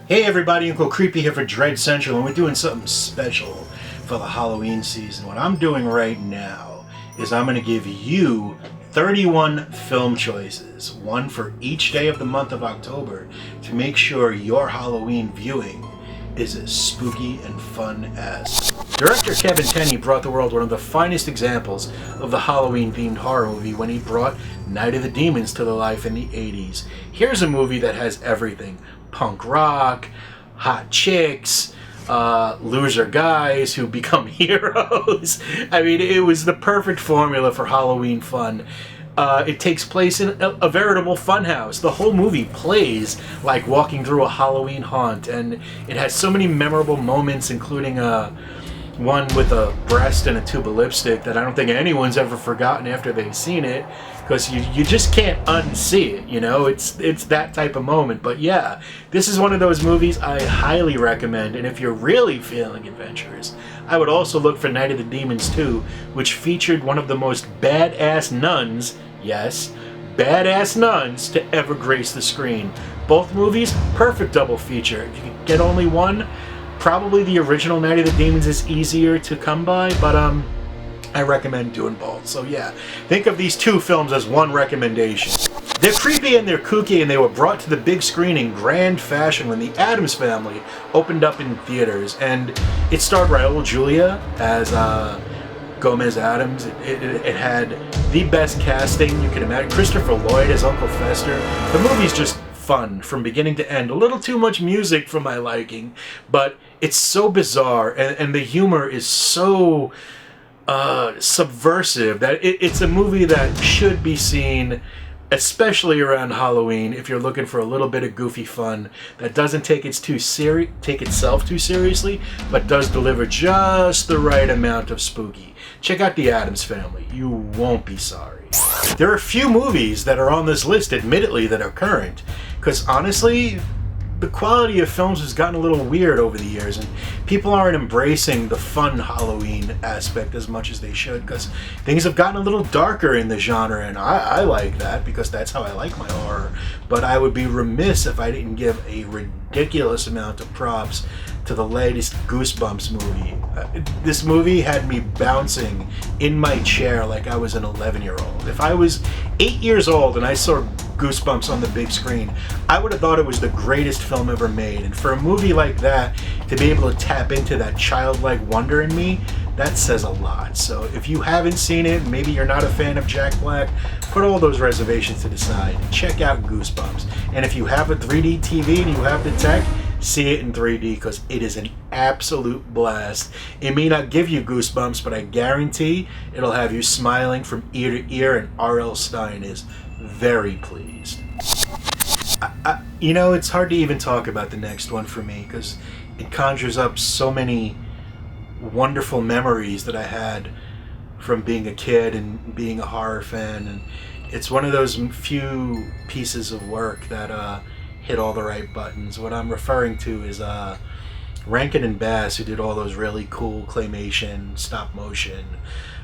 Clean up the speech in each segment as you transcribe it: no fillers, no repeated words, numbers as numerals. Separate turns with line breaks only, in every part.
Hey everybody, Uncle Creepy here for Dread Central, and we're doing something special for the Halloween season. What I'm doing right now is I'm going to give you 31 film choices, one for each day of the month of October, to make sure your Halloween viewing is as spooky and fun as. Director Kevin Tenney brought the world one of the finest examples of the Halloween-themed horror movie when he brought Night of the Demons to life in the 80s. Here's a movie that has everything. Punk rock, hot chicks, loser guys who become heroes. I mean, it was the perfect formula for Halloween fun. It takes place in a veritable funhouse. The whole movie plays like walking through a Halloween haunt, and it has so many memorable moments, including one with a breast and a tube of lipstick that I don't think anyone's ever forgotten after they've seen it, because you just can't unsee it, you know? It's that type of moment. But yeah, this is one of those movies I highly recommend, and if you're really feeling adventurous, I would also look for Night of the Demons 2, which featured one of the most badass nuns, yes, badass nuns, to ever grace the screen. Both movies, perfect double feature. If you could get only one, probably the original Night of the Demons is easier to come by, but I recommend doing both. So yeah, think of these two films as one recommendation. They're creepy and they're kooky, and they were brought to the big screen in grand fashion when the Addams Family opened up in theaters. And it starred Raul Julia as Gomez Addams. It had the best casting you can imagine. Christopher Lloyd as Uncle Fester. The movie's just fun from beginning to end. A little too much music for my liking, but it's so bizarre, and the humor is so subversive that it's a movie that should be seen, especially around Halloween, if you're looking for a little bit of goofy fun that doesn't take itself too seriously, but does deliver just the right amount of spooky. Check out The Addams Family. You won't be sorry. There are a few movies that are on this list, admittedly, that are current, because honestly, the quality of films has gotten a little weird over the years, and people aren't embracing the fun Halloween aspect as much as they should, because things have gotten a little darker in the genre, and I like that because that's how I like my horror. But I would be remiss if I didn't give a ridiculous amount of props to the latest Goosebumps movie. This movie had me bouncing in my chair like I was an 11-year-old. If I was 8 years old and I saw Goosebumps on the big screen, I would have thought it was the greatest film ever made. And for a movie like that to be able to tap into that childlike wonder in me, that says a lot. So if you haven't seen it, maybe you're not a fan of Jack Black, put all those reservations to the side and check out Goosebumps. And if you have a 3D TV and you have the tech, see it in 3D, because it is an absolute blast. It may not give you goosebumps, but I guarantee it'll have you smiling from ear to ear, and R.L. Stine is very pleased. It's hard to even talk about the next one for me, because it conjures up so many wonderful memories that I had from being a kid and being a horror fan, and it's one of those few pieces of work that hit all the right buttons. What I'm referring to is Rankin and Bass, who did all those really cool claymation, stop motion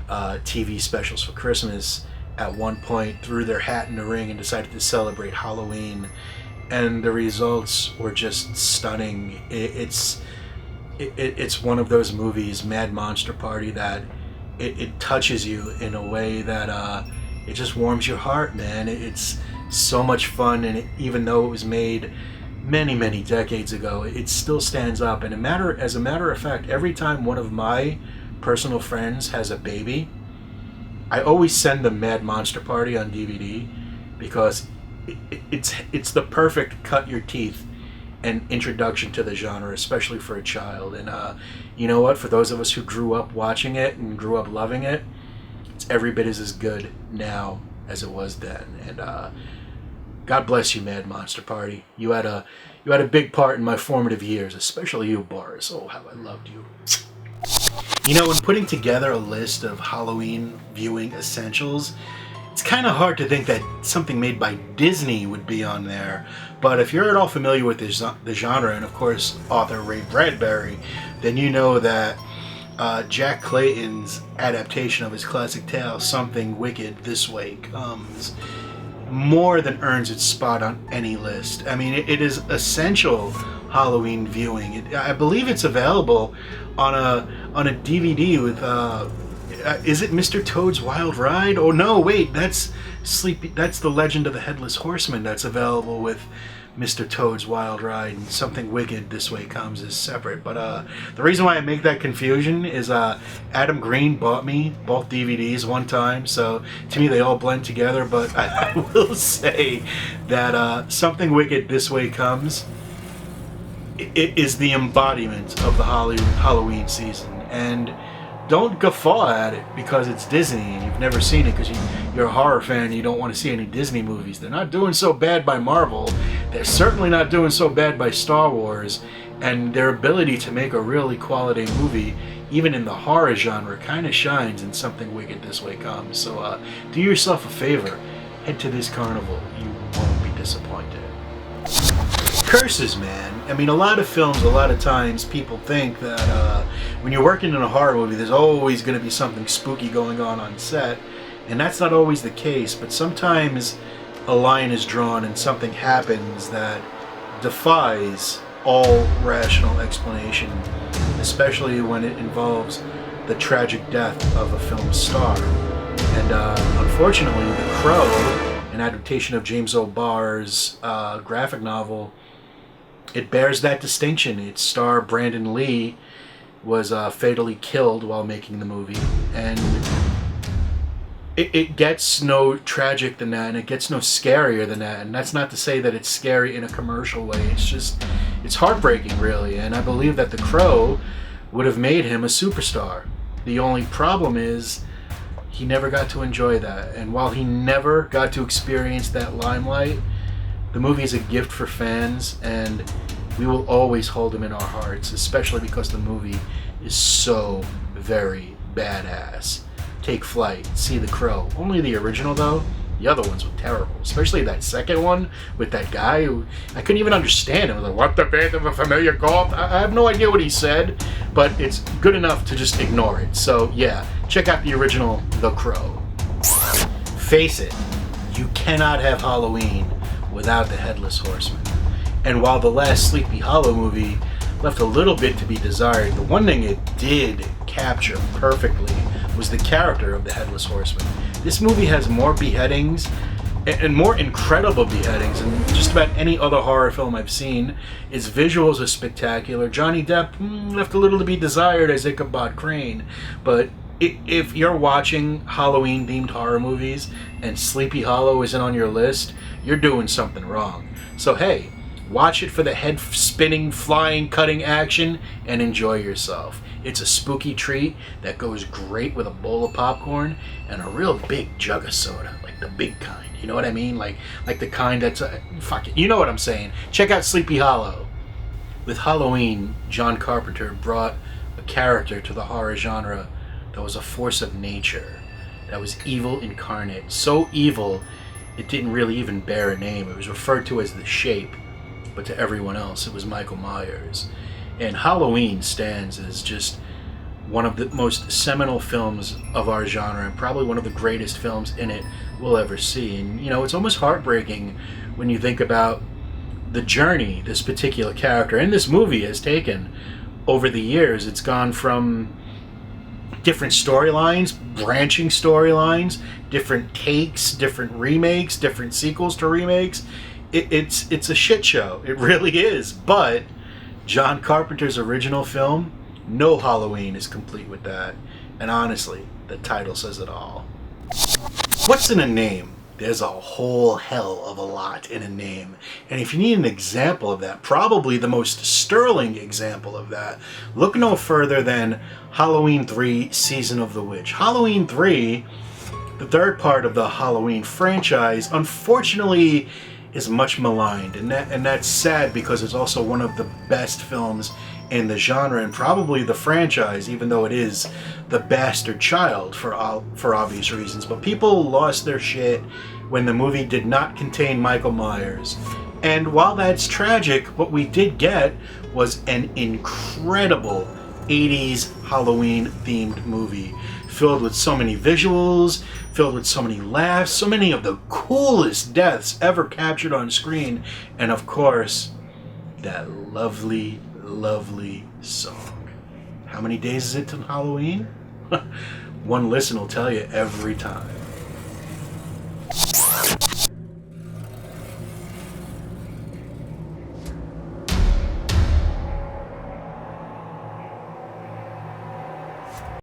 TV specials for Christmas, at one point threw their hat in the ring and decided to celebrate Halloween, and the results were just stunning. It's one of those movies, Mad Monster Party, that it touches you in a way that it just warms your heart, man. It's so much fun, and even though it was made many, many decades ago, it still stands up. And as a matter of fact, every time one of my personal friends has a baby, I always send them Mad Monster Party on DVD, because it's the perfect cut your teeth and introduction to the genre, especially for a child. And you know what? For those of us who grew up watching it and grew up loving it, it's every bit as good now as it was then. And God bless you, Mad Monster Party. You had a big part in my formative years, especially you, Boris. Oh, how I loved you. When putting together a list of Halloween viewing essentials, it's kind of hard to think that something made by Disney would be on there. But if you're at all familiar with the genre, and of course author Ray Bradbury, then you know that Jack Clayton's adaptation of his classic tale, Something Wicked This Way Comes, more than earns its spot on any list. I mean, it is essential Halloween viewing. I believe it's available on a DVD with is it Mr. Toad's Wild Ride? Oh no, wait, that's The Legend of the Headless Horseman that's available with Mr. Toad's Wild Ride, and Something Wicked This Way Comes is separate. But the reason why I make that confusion is Adam Green bought me both DVDs one time, so to me they all blend together. But I will say that Something Wicked This Way Comes, it is the embodiment of the Halloween season. And don't guffaw at it because it's Disney and you've never seen it because you're a horror fan and you don't want to see any Disney movies. They're not doing so bad by Marvel. They're certainly not doing so bad by Star Wars. And their ability to make a really quality movie, even in the horror genre, kind of shines in Something Wicked This Way Comes. So do yourself a favor. Head to this carnival. You won't be disappointed. Curses, man. I mean, a lot of films, a lot of times, people think that when you're working in a horror movie, there's always going to be something spooky going on set, and that's not always the case, but sometimes a line is drawn and something happens that defies all rational explanation, especially when it involves the tragic death of a film star. And unfortunately, The Crow, an adaptation of James O'Barr's graphic novel, it bears that distinction. Its star Brandon Lee was fatally killed while making the movie, and it gets no tragic than that, and it gets no scarier than that. And that's not to say that it's scary in a commercial way. It's heartbreaking, really. And I believe that The Crow would have made him a superstar. The only problem is he never got to enjoy that. And while he never got to experience that limelight, the movie is a gift for fans, and we will always hold him in our hearts, especially because the movie is so very badass. Take flight, see The Crow. Only the original, though. The other ones were terrible, especially that second one with that guy who I couldn't even understand him. I was like, what the fate of a familiar ghost? I have no idea what he said, but it's good enough to just ignore it. So yeah, check out the original The Crow. Face it, you cannot have Halloween without the Headless Horseman. And while the last Sleepy Hollow movie left a little bit to be desired, the one thing it did capture perfectly was the character of the Headless Horseman. This movie has more beheadings and more incredible beheadings than just about any other horror film I've seen. Its visuals are spectacular. Johnny Depp left a little to be desired as Ichabod Crane, but if you're watching Halloween-themed horror movies and Sleepy Hollow isn't on your list, you're doing something wrong. So hey, watch it for the head-spinning, flying, cutting action and enjoy yourself. It's a spooky treat that goes great with a bowl of popcorn and a real big jug of soda, like the big kind. You know what I mean? Like the kind that's fuck it. You know what I'm saying? Check out Sleepy Hollow. With Halloween, John Carpenter brought a character to the horror genre that was a force of nature, that was evil incarnate. So evil, it didn't really even bear a name. It was referred to as the Shape, but to everyone else, it was Michael Myers. And Halloween stands as just one of the most seminal films of our genre, and probably one of the greatest films in it we'll ever see. And, you know, it's almost heartbreaking when you think about the journey this particular character and this movie has taken over the years. It's gone from different storylines, branching storylines, different takes, different remakes, different sequels to remakes. It's a shit show. It really is. But John Carpenter's original film, no Halloween is complete with that. And honestly, the title says it all. What's in a name? There's a whole hell of a lot in a name. And if you need an example of that, probably the most sterling example of that, look no further than Halloween 3 Season of the Witch. Halloween 3, the third part of the Halloween franchise, unfortunately is much maligned. And that's sad because it's also one of the best films in the genre and probably the franchise, even though it is the bastard child for obvious reasons. But people lost their shit when the movie did not contain Michael Myers. And while that's tragic, what we did get was an incredible 80s Halloween-themed movie filled with so many visuals, filled with so many laughs, so many of the coolest deaths ever captured on screen, and of course, that lovely, lovely song. How many days is it till Halloween? One listen will tell you every time.